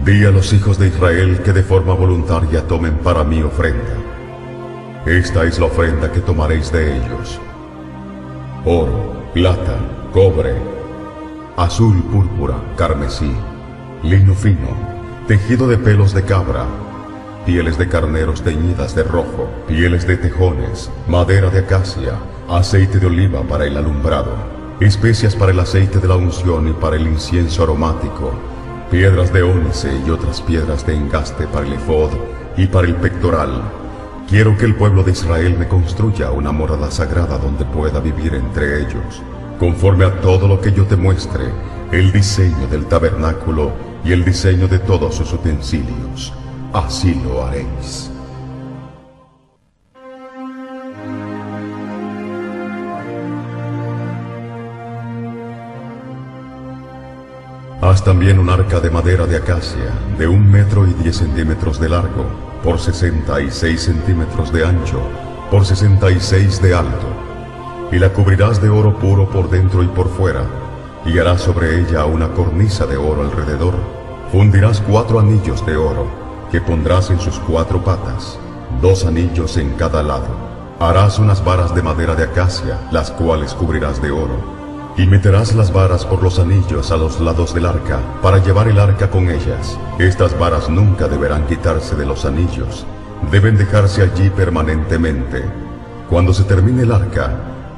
Di a los hijos de Israel que de forma voluntaria tomen para mí ofrenda. Esta es la ofrenda que tomaréis de ellos: oro, plata, cobre, azul, púrpura, carmesí, lino fino, tejido de pelos de cabra, pieles de carneros teñidas de rojo, pieles de tejones, madera de acacia, aceite de oliva para el alumbrado, especias para el aceite de la unción y para el incienso aromático, piedras de ónice y otras piedras de engaste para el efod y para el pectoral. Quiero que el pueblo de Israel me construya una morada sagrada donde pueda vivir entre ellos, conforme a todo lo que yo te muestre, el diseño del tabernáculo y el diseño de todos sus utensilios. Así lo haréis. Haz también un arca de madera de acacia, de 1 metro y 10 centímetros de largo, por 66 centímetros de ancho, por 66 de alto. Y la cubrirás de oro puro por dentro y por fuera, y harás sobre ella una cornisa de oro alrededor. Fundirás 4 anillos de oro, que pondrás en sus 4 patas, 2 anillos en cada lado. Harás unas varas de madera de acacia, las cuales cubrirás de oro. Y meterás las varas por los anillos a los lados del arca, para llevar el arca con ellas. Estas varas nunca deberán quitarse de los anillos, deben dejarse allí permanentemente. Cuando se termine el arca,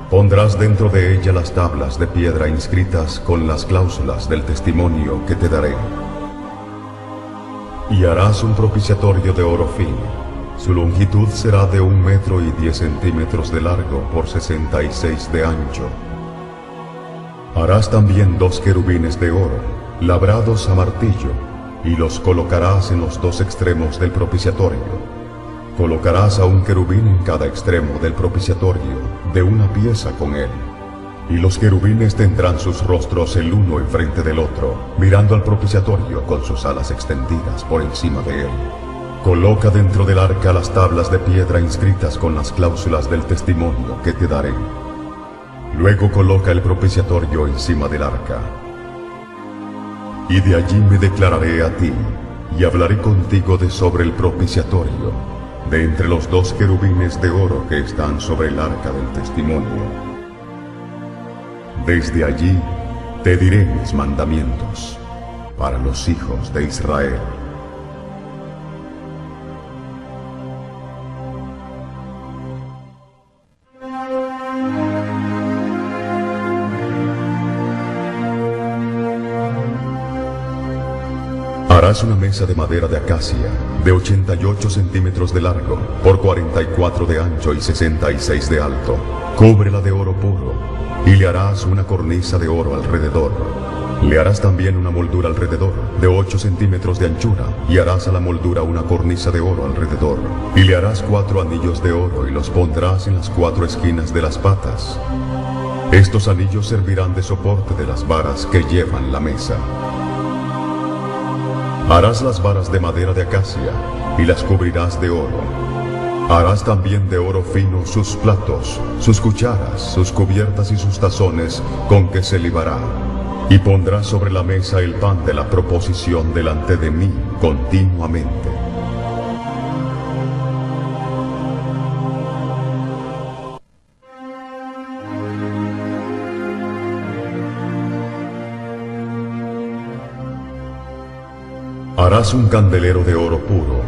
pondrás dentro de ella las tablas de piedra inscritas con las cláusulas del testimonio que te daré. Y harás un propiciatorio de oro fino. Su longitud será de 1 metro y 10 centímetros de largo por 66 de ancho. Harás también 2 querubines de oro, labrados a martillo, y los colocarás en los 2 extremos del propiciatorio. Colocarás a 1 querubín en cada extremo del propiciatorio, de una pieza con él. Y los querubines tendrán sus rostros el uno enfrente del otro, mirando al propiciatorio con sus alas extendidas por encima de él. Coloca dentro del arca las tablas de piedra inscritas con las cláusulas del testimonio que te daré. Luego coloca el propiciatorio encima del arca. Y de allí me declararé a ti, y hablaré contigo de sobre el propiciatorio, de entre los 2 querubines de oro que están sobre el arca del testimonio. Desde allí te diré mis mandamientos para los hijos de Israel. Harás una mesa de madera de acacia, de 88 centímetros de largo, por 44 de ancho y 66 de alto. Cúbrela de oro puro, y le harás una cornisa de oro alrededor. Le harás también una moldura alrededor, de 8 centímetros de anchura, y harás a la moldura una cornisa de oro alrededor. Y le harás 4 anillos de oro, y los pondrás en las 4 esquinas de las patas. Estos anillos servirán de soporte de las varas que llevan la mesa. Harás las varas de madera de acacia, y las cubrirás de oro. Harás también de oro fino sus platos, sus cucharas, sus cubiertas y sus tazones con que se libará. Y pondrás sobre la mesa el pan de la proposición delante de mí continuamente. Harás un candelero de oro puro,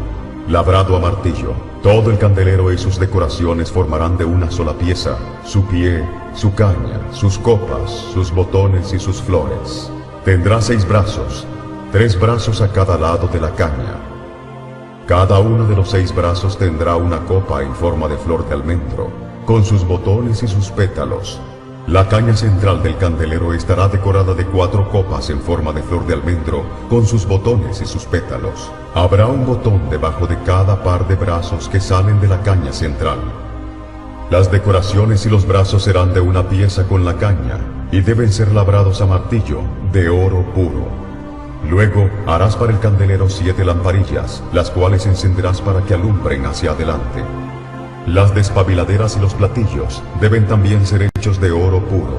labrado a martillo. Todo el candelero y sus decoraciones formarán de una sola pieza, su pie, su caña, sus copas, sus botones y sus flores. Tendrá 6 brazos, 3 brazos a cada lado de la caña. Cada uno de los 6 brazos tendrá una copa en forma de flor de almendro, con sus botones y sus pétalos. La caña central del candelero estará decorada de 4 copas en forma de flor de almendro, con sus botones y sus pétalos. Habrá un botón debajo de cada par de brazos que salen de la caña central. Las decoraciones y los brazos serán de una pieza con la caña, y deben ser labrados a martillo, de oro puro. Luego harás para el candelero 7 lamparillas, las cuales encenderás para que alumbren hacia adelante. Las despabiladeras y los platillos deben también ser hechos de oro puro.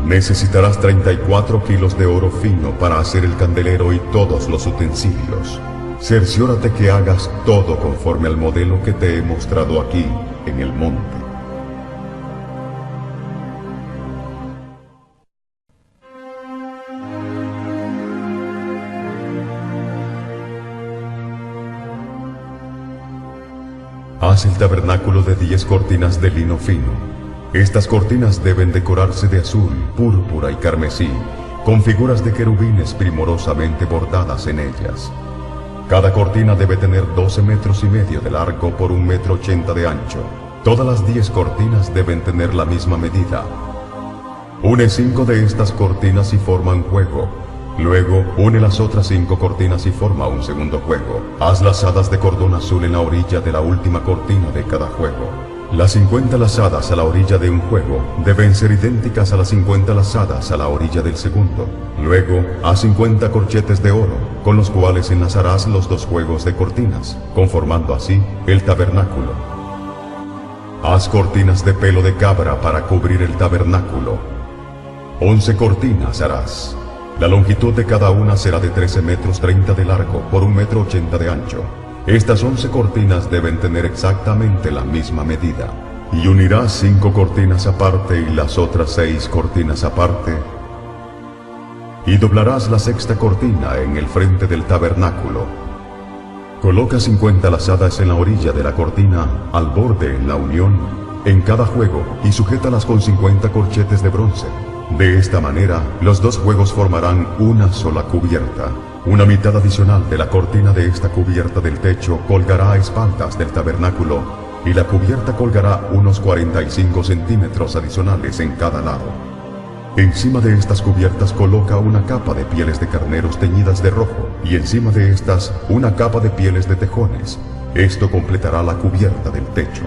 Necesitarás 34 kilos de oro fino para hacer el candelero y todos los utensilios. Cerciórate que hagas todo conforme al modelo que te he mostrado aquí en el monte. Haz el tabernáculo de 10 cortinas de lino fino. Estas cortinas deben decorarse de azul, púrpura y carmesí, con figuras de querubines primorosamente bordadas en ellas. Cada cortina debe tener 12 metros y medio de largo por 1,80 metros de ancho. Todas las 10 cortinas deben tener la misma medida. Une 5 de estas cortinas y forma un juego. Luego, une las otras 5 cortinas y forma un segundo juego. Haz lazadas de cordón azul en la orilla de la última cortina de cada juego. Las 50 lazadas a la orilla de un juego deben ser idénticas a las 50 lazadas a la orilla del segundo. Luego, haz 50 corchetes de oro, con los cuales enlazarás los 2 juegos de cortinas, conformando así el tabernáculo. Haz cortinas de pelo de cabra para cubrir el tabernáculo. 11 cortinas harás. La longitud de cada una será de 13,30 metros de largo por 1,80 metros de ancho. Estas 11 cortinas deben tener exactamente la misma medida. Y unirás 5 cortinas aparte y las otras 6 cortinas aparte. Y doblarás la 6ª cortina en el frente del tabernáculo. Coloca 50 lazadas en la orilla de la cortina, al borde en la unión, en cada juego, y sujétalas con 50 corchetes de bronce. De esta manera, los 2 juegos formarán una sola cubierta. Una mitad adicional de la cortina de esta cubierta del techo colgará a espaldas del tabernáculo, y la cubierta colgará unos 45 centímetros adicionales en cada lado. Encima de estas cubiertas coloca una capa de pieles de carneros teñidas de rojo, y encima de estas una capa de pieles de tejones. Esto completará la cubierta del techo.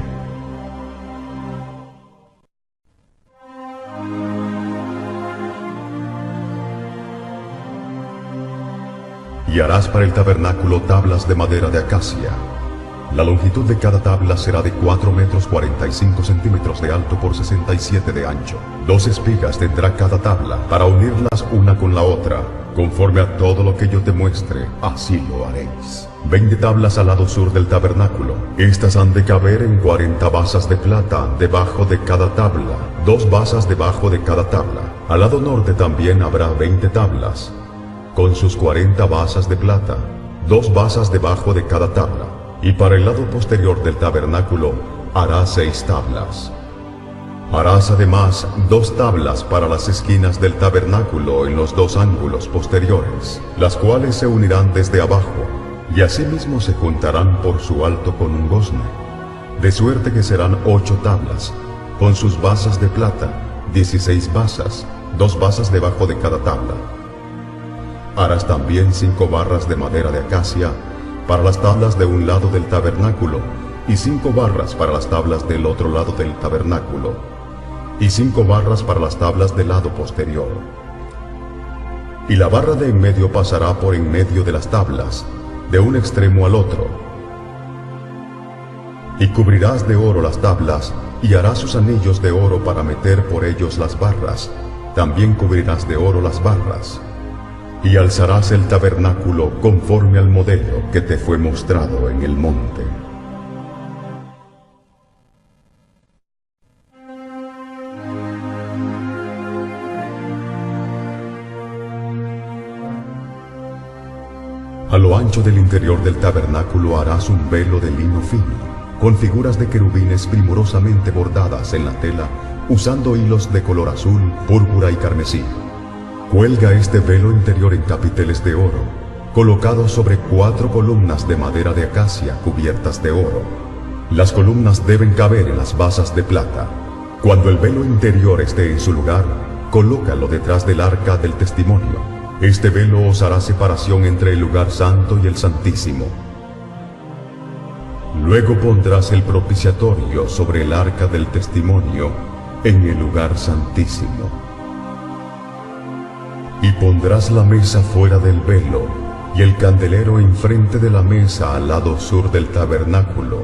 Y harás para el tabernáculo tablas de madera de acacia. La longitud de cada tabla será de 4,45 metros de alto por 67 de ancho. 2 espigas tendrá cada tabla para unirlas una con la otra. Conforme a todo lo que yo te muestre, así lo haréis. 20 tablas al lado sur del tabernáculo. Estas han de caber en 40 basas de plata debajo de cada tabla, 2 basas debajo de cada tabla. Al lado norte también habrá 20 tablas, con sus 40 basas de plata, 2 basas debajo de cada tabla. Y para el lado posterior del tabernáculo harás 6 tablas. Harás además 2 tablas para las esquinas del tabernáculo en los 2 ángulos posteriores, las cuales se unirán desde abajo, y asimismo se juntarán por su alto con un gozne. De suerte que serán 8 tablas, con sus basas de plata, 16 basas, 2 basas debajo de cada tabla. Harás también 5 barras de madera de acacia para las tablas de un lado del tabernáculo, y 5 barras para las tablas del otro lado del tabernáculo, y 5 barras para las tablas del lado posterior. Y la barra de en medio pasará por en medio de las tablas, de un extremo al otro. Y cubrirás de oro las tablas, y harás sus anillos de oro para meter por ellos las barras. También cubrirás de oro las barras. Y alzarás el tabernáculo conforme al modelo que te fue mostrado en el monte. A lo ancho del interior del tabernáculo harás un velo de lino fino, con figuras de querubines primorosamente bordadas en la tela, usando hilos de color azul, púrpura y carmesí. Cuelga este velo interior en capiteles de oro, colocados sobre 4 columnas de madera de acacia cubiertas de oro. Las columnas deben caber en las basas de plata. Cuando el velo interior esté en su lugar, colócalo detrás del arca del testimonio. Este velo os hará separación entre el lugar santo y el santísimo. Luego pondrás el propiciatorio sobre el arca del testimonio en el lugar santísimo. Y pondrás la mesa fuera del velo, y el candelero enfrente de la mesa al lado sur del tabernáculo,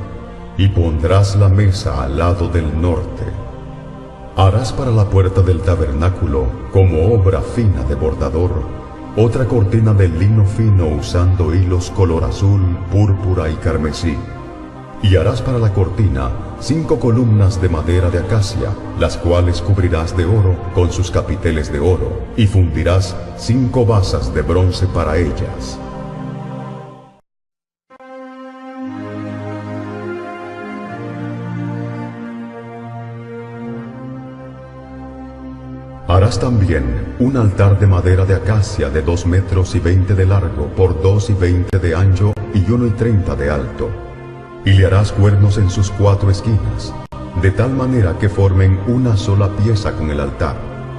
y pondrás la mesa al lado del norte. Harás para la puerta del tabernáculo, como obra fina de bordador, otra cortina de lino fino usando hilos color azul, púrpura y carmesí. Y harás para la cortina 5 columnas de madera de acacia, las cuales cubrirás de oro con sus capiteles de oro, y fundirás 5 basas de bronce para ellas. Harás también un altar de madera de acacia de 2 metros y 20 de largo por 2 y 20 de ancho y 1 y 30 de alto. Y le harás cuernos en sus 4 esquinas, de tal manera que formen una sola pieza con el altar.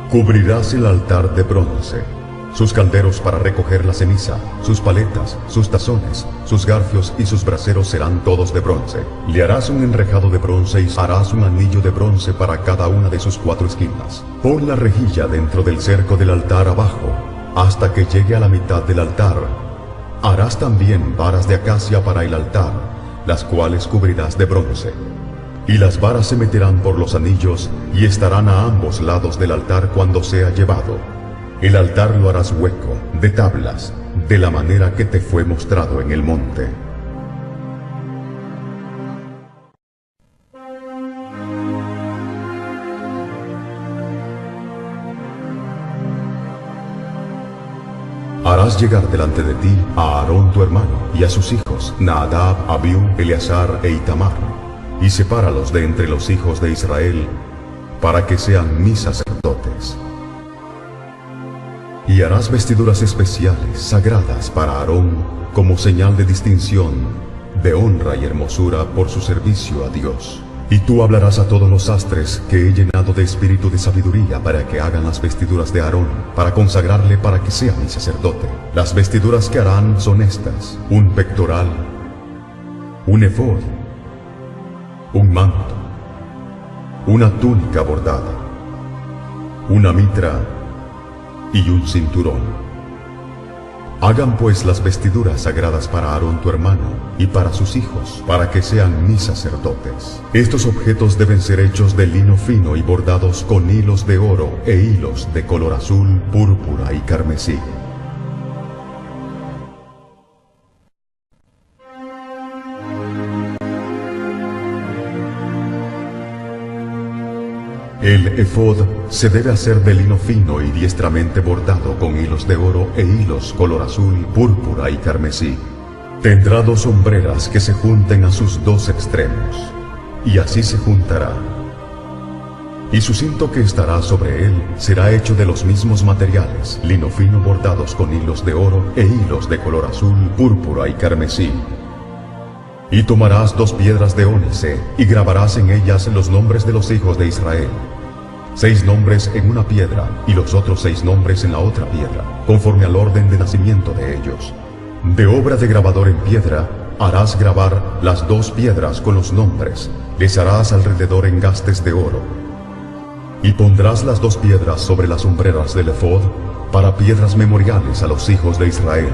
Cubrirás el altar de bronce, sus calderos para recoger la ceniza, sus paletas, sus tazones, sus garfios y sus braseros serán todos de bronce. Le harás un enrejado de bronce y harás un anillo de bronce para cada una de sus 4 esquinas. Pon la rejilla dentro del cerco del altar abajo, hasta que llegue a la mitad del altar. Harás también varas de acacia para el altar, las cuales cubrirás de bronce. Y las varas se meterán por los anillos y estarán a ambos lados del altar cuando sea llevado. El altar lo harás hueco, de tablas, de la manera que te fue mostrado en el monte. Harás llegar delante de ti a Aarón tu hermano y a sus hijos, Nadab, Abiú, Eleazar e Itamar, y sepáralos de entre los hijos de Israel, para que sean mis sacerdotes. Y harás vestiduras especiales, sagradas para Aarón, como señal de distinción, de honra y hermosura por su servicio a Dios. Y tú hablarás a todos los sastres que he llenado de espíritu de sabiduría para que hagan las vestiduras de Aarón, para consagrarle para que sea mi sacerdote. Las vestiduras que harán son estas: un pectoral, un efod, un manto, una túnica bordada, una mitra y un cinturón. Hagan pues las vestiduras sagradas para Aarón tu hermano y para sus hijos, para que sean mis sacerdotes. Estos objetos deben ser hechos de lino fino y bordados con hilos de oro e hilos de color azul, púrpura y carmesí. El efod se debe hacer de lino fino y diestramente bordado con hilos de oro e hilos color azul, púrpura y carmesí. Tendrá 2 hombreras que se junten a sus 2 extremos, y así se juntará. Y su cinto que estará sobre él será hecho de los mismos materiales, lino fino bordados con hilos de oro e hilos de color azul, púrpura y carmesí. Y tomarás 2 piedras de ónice, y grabarás en ellas los nombres de los hijos de Israel. 6 nombres en una piedra, y los otros 6 nombres en la otra piedra, conforme al orden de nacimiento de ellos. De obra de grabador en piedra, harás grabar las 2 piedras con los nombres, les harás alrededor engastes de oro. Y pondrás las 2 piedras sobre las hombreras del efod, para piedras memoriales a los hijos de Israel.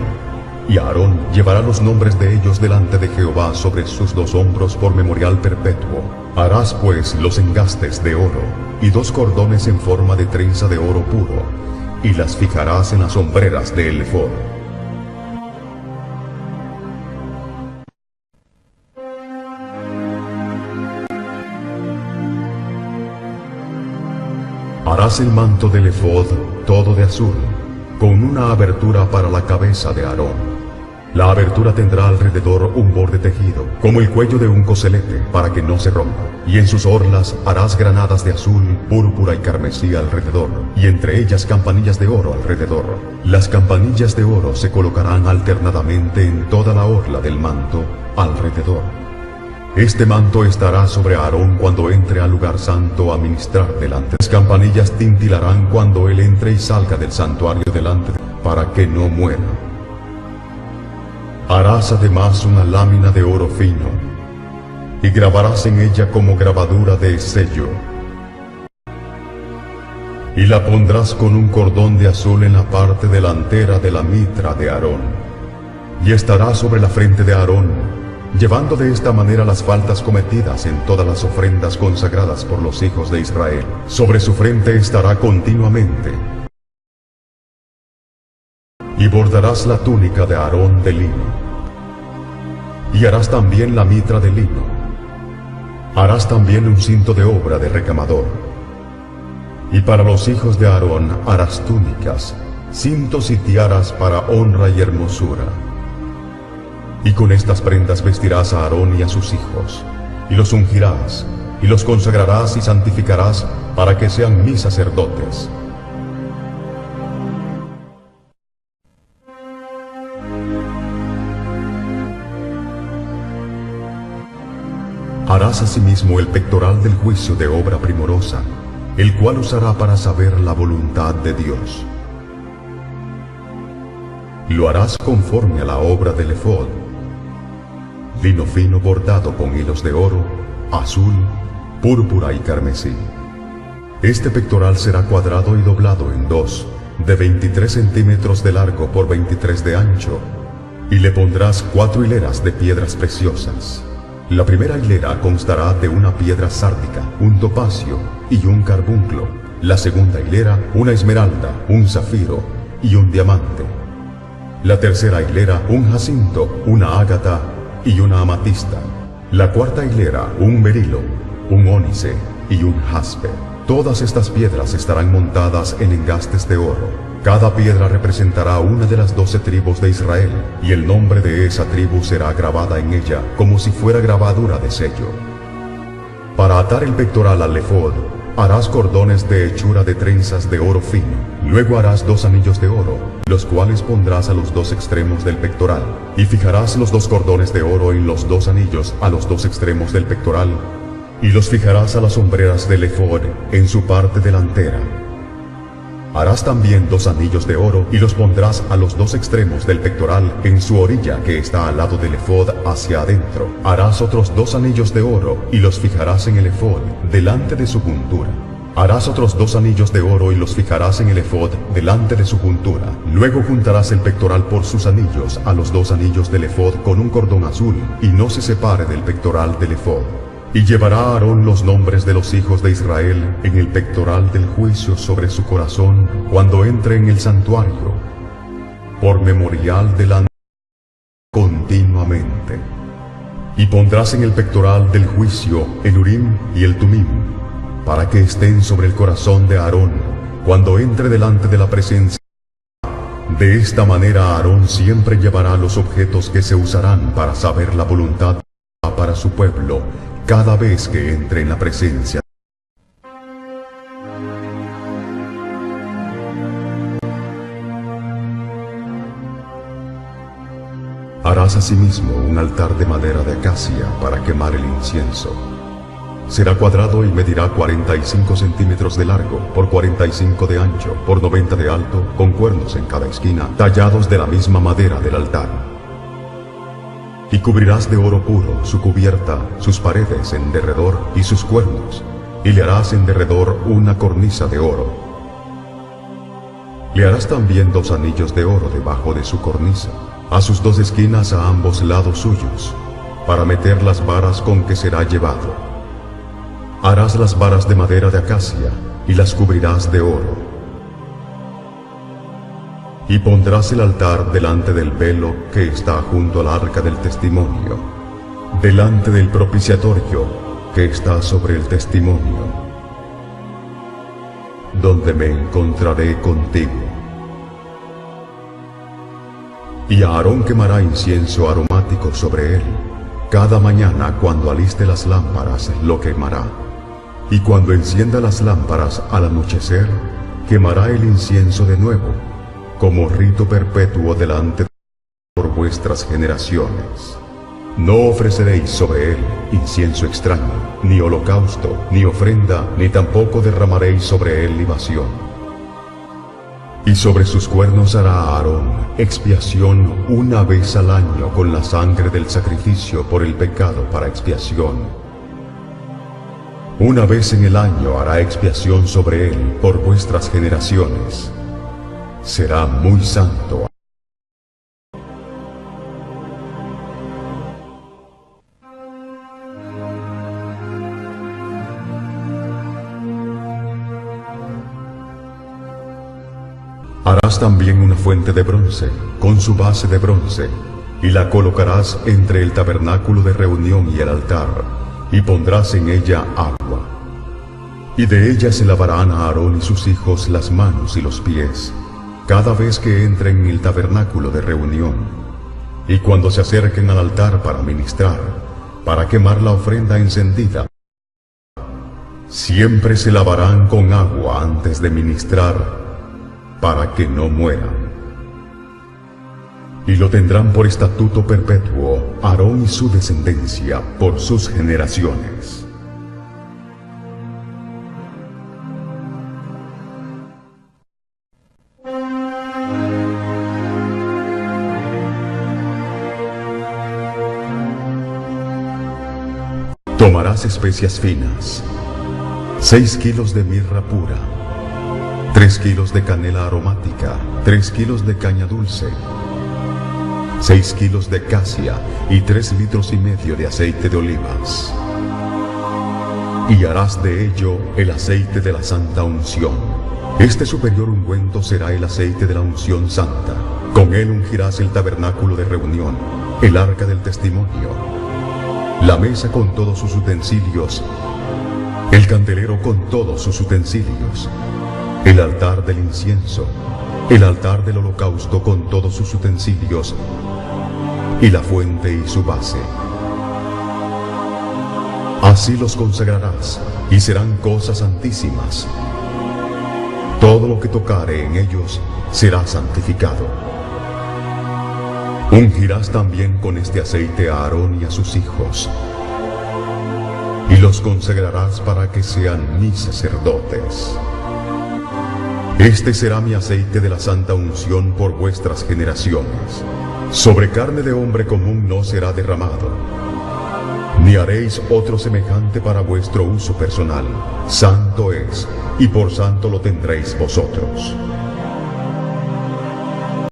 Y Aarón llevará los nombres de ellos delante de Jehová sobre sus 2 hombros por memorial perpetuo. Harás pues los engastes de oro, y 2 cordones en forma de trenza de oro puro, y las fijarás en las hombreras del efod. Harás el manto del efod todo de azul, con una abertura para la cabeza de Aarón. La abertura tendrá alrededor un borde tejido, como el cuello de un coselete, para que no se rompa. Y en sus orlas harás granadas de azul, púrpura y carmesí alrededor, y entre ellas campanillas de oro alrededor. Las campanillas de oro se colocarán alternadamente en toda la orla del manto alrededor. Este manto estará sobre Aarón cuando entre al lugar santo a ministrar delante. Las campanillas tintilarán cuando él entre y salga del santuario delante, para que no muera. Harás además una lámina de oro fino, y grabarás en ella como grabadura de sello. Y la pondrás con un cordón de azul en la parte delantera de la mitra de Aarón. Y estará sobre la frente de Aarón, llevando de esta manera las faltas cometidas en todas las ofrendas consagradas por los hijos de Israel. Sobre su frente estará continuamente. Y bordarás la túnica de Aarón de lino. Y harás también la mitra de lino. Harás también un cinto de obra de recamador. Y para los hijos de Aarón harás túnicas, cintos y tiaras para honra y hermosura. Y con estas prendas vestirás a Aarón y a sus hijos, y los ungirás, y los consagrarás y santificarás para que sean mis sacerdotes. Harás asimismo el pectoral del juicio de obra primorosa, el cual usará para saber la voluntad de Dios. Lo harás conforme a la obra del efod: lino fino bordado con hilos de oro, azul, púrpura y carmesí. Este pectoral será cuadrado y doblado en dos, de 23 centímetros de largo por 23 de ancho, y le pondrás 4 hileras de piedras preciosas. La primera hilera constará de una piedra sárdica, un topacio y un carbunclo. La segunda hilera, una esmeralda, un zafiro y un diamante. La tercera hilera, un jacinto, una ágata y una amatista. La cuarta hilera, un berilo, un ónice y un jaspe. Todas estas piedras estarán montadas en engastes de oro. Cada piedra representará una de las 12 tribus de Israel, y el nombre de esa tribu será grabada en ella como si fuera grabadura de sello. Para atar el pectoral al efod, harás cordones de hechura de trenzas de oro fino. Luego harás 2 anillos de oro, los cuales pondrás a los 2 extremos del pectoral, y fijarás los 2 cordones de oro en los 2 anillos a los 2 extremos del pectoral, y los fijarás a las hombreras del efod en su parte delantera. Harás también 2 anillos de oro y los pondrás a los 2 extremos del pectoral en su orilla que está al lado del efod hacia adentro. Harás otros 2 anillos de oro y los fijarás en el efod delante de su juntura. Harás otros 2 anillos de oro y los fijarás en el efod delante de su juntura. Luego juntarás el pectoral por sus anillos a los 2 anillos del efod con un cordón azul, y no se separe del pectoral del efod. Y llevará Aarón los nombres de los hijos de Israel en el pectoral del juicio sobre su corazón cuando entre en el santuario, por memorial delante continuamente. Y pondrás en el pectoral del juicio el Urim y el Tumim, para que estén sobre el corazón de Aarón cuando entre delante de la presencia. De esta manera Aarón siempre llevará los objetos que se usarán para saber la voluntad para su pueblo cada vez que entre en la presencia. Harás asimismo un altar de madera de acacia para quemar el incienso. Será cuadrado y medirá 45 centímetros de largo, por 45 de ancho, por 90 de alto, con cuernos en cada esquina, tallados de la misma madera del altar. Y cubrirás de oro puro su cubierta, sus paredes en derredor y sus cuernos, y le harás en derredor una cornisa de oro. Le harás también 2 anillos de oro debajo de su cornisa, a sus 2 esquinas a ambos lados suyos, para meter las varas con que será llevado. Harás las varas de madera de acacia, y las cubrirás de oro. Y pondrás el altar delante del velo que está junto al arca del testimonio, delante del propiciatorio que está sobre el testimonio, donde me encontraré contigo. Y Aarón quemará incienso aromático sobre él. Cada mañana cuando aliste las lámparas lo quemará. Y cuando encienda las lámparas al anochecer, quemará el incienso de nuevo, como rito perpetuo delante de por vuestras generaciones. No ofreceréis sobre él incienso extraño, ni holocausto, ni ofrenda, ni tampoco derramaréis sobre él libación. Y sobre sus cuernos hará Aarón expiación una vez al año con la sangre del sacrificio por el pecado para expiación. Una vez en el año hará expiación sobre él por vuestras generaciones. Será muy santo. también una fuente de bronce, con su base de bronce, y la colocarás entre el tabernáculo de reunión y el altar, y pondrás en ella agua. Y de ella se lavarán a Aarón y sus hijos las manos y los pies, cada vez que entren en el tabernáculo de reunión, y cuando se acerquen al altar para ministrar, para quemar la ofrenda encendida. Siempre se lavarán con agua antes de ministrar, para que no mueran. Y lo tendrán por estatuto perpetuo Aarón y su descendencia por sus generaciones. Tomarás especias finas, 6 kilos de mirra pura, 3 kilos de canela aromática, 3 kilos de caña dulce, 6 kilos de casia y 3,5 litros de aceite de olivas. Y harás de ello el aceite de la santa unción. Este superior ungüento será el aceite de la unción santa. Con él ungirás el tabernáculo de reunión, el arca del testimonio, la mesa con todos sus utensilios, el candelero con todos sus utensilios, el altar del incienso, el altar del holocausto con todos sus utensilios, y la fuente y su base. Así los consagrarás, y serán cosas santísimas. Todo lo que tocare en ellos será santificado. Ungirás también con este aceite a Aarón y a sus hijos, y los consagrarás para que sean mis sacerdotes. Este será mi aceite de la santa unción por vuestras generaciones. Sobre carne de hombre común no será derramado, ni haréis otro semejante para vuestro uso personal. Santo es, y por santo lo tendréis vosotros.